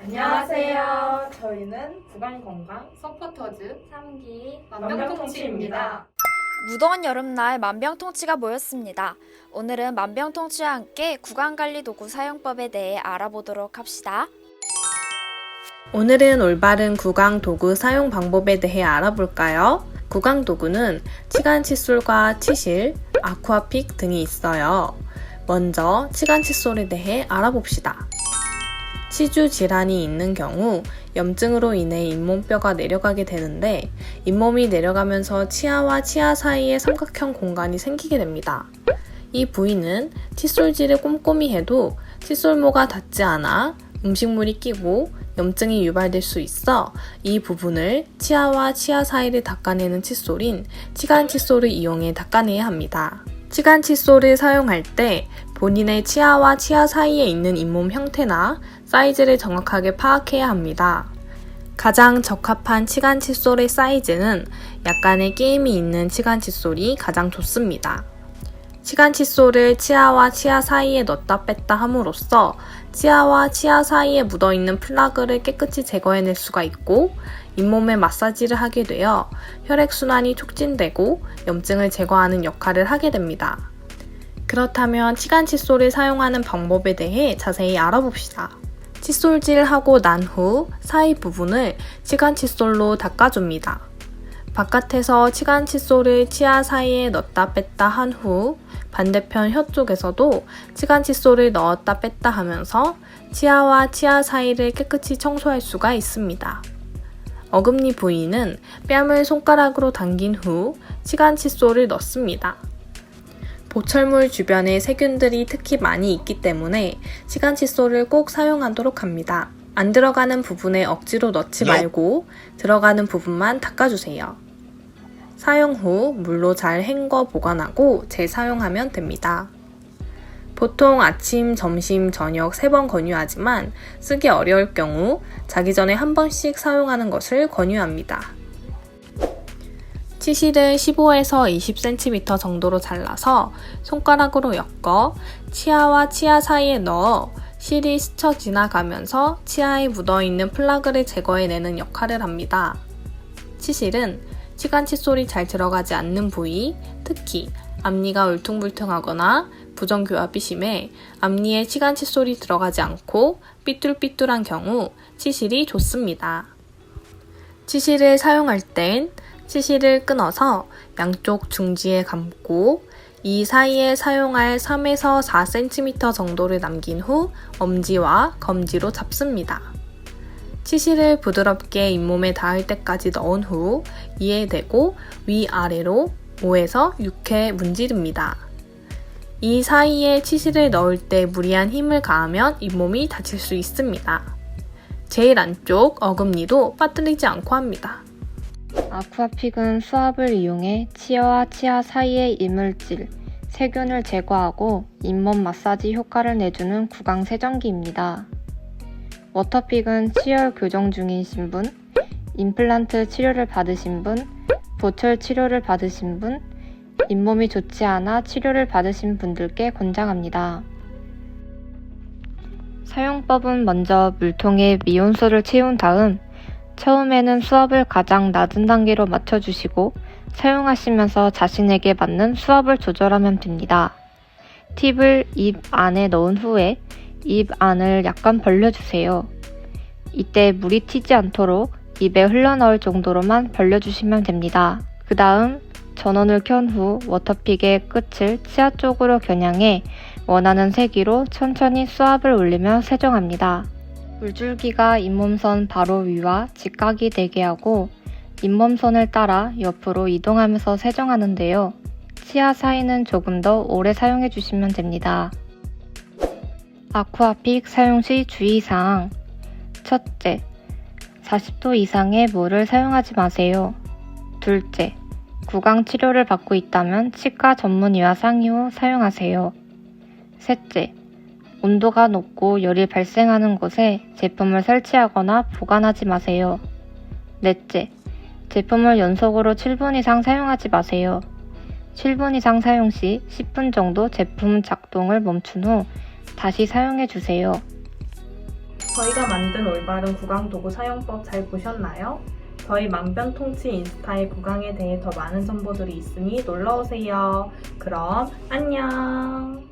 안녕하세요. 저희는 구강건강 서포터즈 3기 만병통치입니다. 무더운 여름날 만병통치가 모였습니다. 오늘은 만병통치와 함께 구강관리도구 사용법에 대해 알아보도록 합시다. 오늘은 올바른 구강 도구 사용 방법에 대해 알아볼까요? 구강 도구는 치간 칫솔과 치실, 아쿠아픽 등이 있어요. 먼저 치간 칫솔에 대해 알아봅시다. 치주 질환이 있는 경우 염증으로 인해 잇몸뼈가 내려가게 되는데 잇몸이 내려가면서 치아와 치아 사이에 삼각형 공간이 생기게 됩니다. 이 부위는 칫솔질을 꼼꼼히 해도 칫솔모가 닿지 않아 음식물이 끼고 염증이 유발될 수 있어 이 부분을 치아와 치아 사이를 닦아내는 칫솔인 치간 칫솔을 이용해 닦아내야 합니다. 치간 칫솔을 사용할 때 본인의 치아와 치아 사이에 있는 잇몸 형태나 사이즈를 정확하게 파악해야 합니다. 가장 적합한 치간 칫솔의 사이즈는 약간의 끼임이 있는 치간 칫솔이 가장 좋습니다. 치간 칫솔을 치아와 치아 사이에 넣었다 뺐다 함으로써 치아와 치아 사이에 묻어있는 플라그를 깨끗이 제거해낼 수가 있고 잇몸에 마사지를 하게 되어 혈액순환이 촉진되고 염증을 제거하는 역할을 하게 됩니다. 그렇다면 치간 칫솔을 사용하는 방법에 대해 자세히 알아봅시다. 칫솔질하고 난 후 사이 부분을 치간 칫솔로 닦아줍니다. 바깥에서 치간 칫솔을 치아 사이에 넣었다 뺐다 한 후 반대편 혀 쪽에서도 치간 칫솔을 넣었다 뺐다 하면서 치아와 치아 사이를 깨끗이 청소할 수가 있습니다. 어금니 부위는 뺨을 손가락으로 당긴 후 치간 칫솔을 넣습니다. 보철물 주변에 세균들이 특히 많이 있기 때문에 치간 칫솔을 꼭 사용하도록 합니다. 안 들어가는 부분에 억지로 넣지 말고 들어가는 부분만 닦아주세요. 사용 후 물로 잘 헹궈 보관하고 재사용하면 됩니다. 보통 아침, 점심, 저녁 3번 권유하지만 쓰기 어려울 경우 자기 전에 한 번씩 사용하는 것을 권유합니다. 치실을 15에서 20cm 정도로 잘라서 손가락으로 엮어 치아와 치아 사이에 넣어 실이 스쳐 지나가면서 치아에 묻어있는 플라그를 제거해내는 역할을 합니다. 치실은 치간 칫솔이 잘 들어가지 않는 부위, 특히 앞니가 울퉁불퉁하거나 부정교합이 심해 앞니에 치간 칫솔이 들어가지 않고 삐뚤삐뚤한 경우 치실이 좋습니다. 치실을 사용할 땐 치실을 끊어서 양쪽 중지에 감고 이 사이에 사용할 3에서 4cm 정도를 남긴 후 엄지와 검지로 잡습니다. 치실을 부드럽게 잇몸에 닿을 때까지 넣은 후 이에 대고 위아래로 5에서 6회 문지릅니다. 이 사이에 치실을 넣을 때 무리한 힘을 가하면 잇몸이 다칠 수 있습니다. 제일 안쪽 어금니도 빠뜨리지 않고 합니다. 아쿠아픽은 수압을 이용해 치아와 치아 사이의 이물질, 세균을 제거하고 잇몸 마사지 효과를 내주는 구강 세정기입니다. 워터픽은 치열 교정 중이신 분, 임플란트 치료를 받으신 분, 보철 치료를 받으신 분, 잇몸이 좋지 않아 치료를 받으신 분들께 권장합니다. 사용법은 먼저 물통에 미온수를 채운 다음 처음에는 수압을 가장 낮은 단계로 맞춰주시고 사용하시면서 자신에게 맞는 수압을 조절하면 됩니다. 팁을 입 안에 넣은 후에 입 안을 약간 벌려주세요. 이때 물이 튀지 않도록 입에 흘러나올 정도로만 벌려주시면 됩니다. 그 다음 전원을 켠 후 워터픽의 끝을 치아 쪽으로 겨냥해 원하는 세기로 천천히 수압을 올리며 세정합니다. 물줄기가 잇몸선 바로 위와 직각이 되게 하고 잇몸선을 따라 옆으로 이동하면서 세정하는데요. 치아 사이는 조금 더 오래 사용해 주시면 됩니다. 아쿠아픽 사용 시 주의사항. 첫째, 40도 이상의 물을 사용하지 마세요. 둘째, 구강 치료를 받고 있다면 치과 전문의와 상의 후 사용하세요. 셋째, 온도가 높고 열이 발생하는 곳에 제품을 설치하거나 보관하지 마세요. 넷째, 제품을 연속으로 7분 이상 사용하지 마세요. 7분 이상 사용 시 10분 정도 제품 작동을 멈춘 후 다시 사용해 주세요. 저희가 만든 올바른 구강 도구 사용법 잘 보셨나요? 저희 만병통치 인스타에 구강에 대해 더 많은 정보들이 있으니 놀러오세요. 그럼 안녕!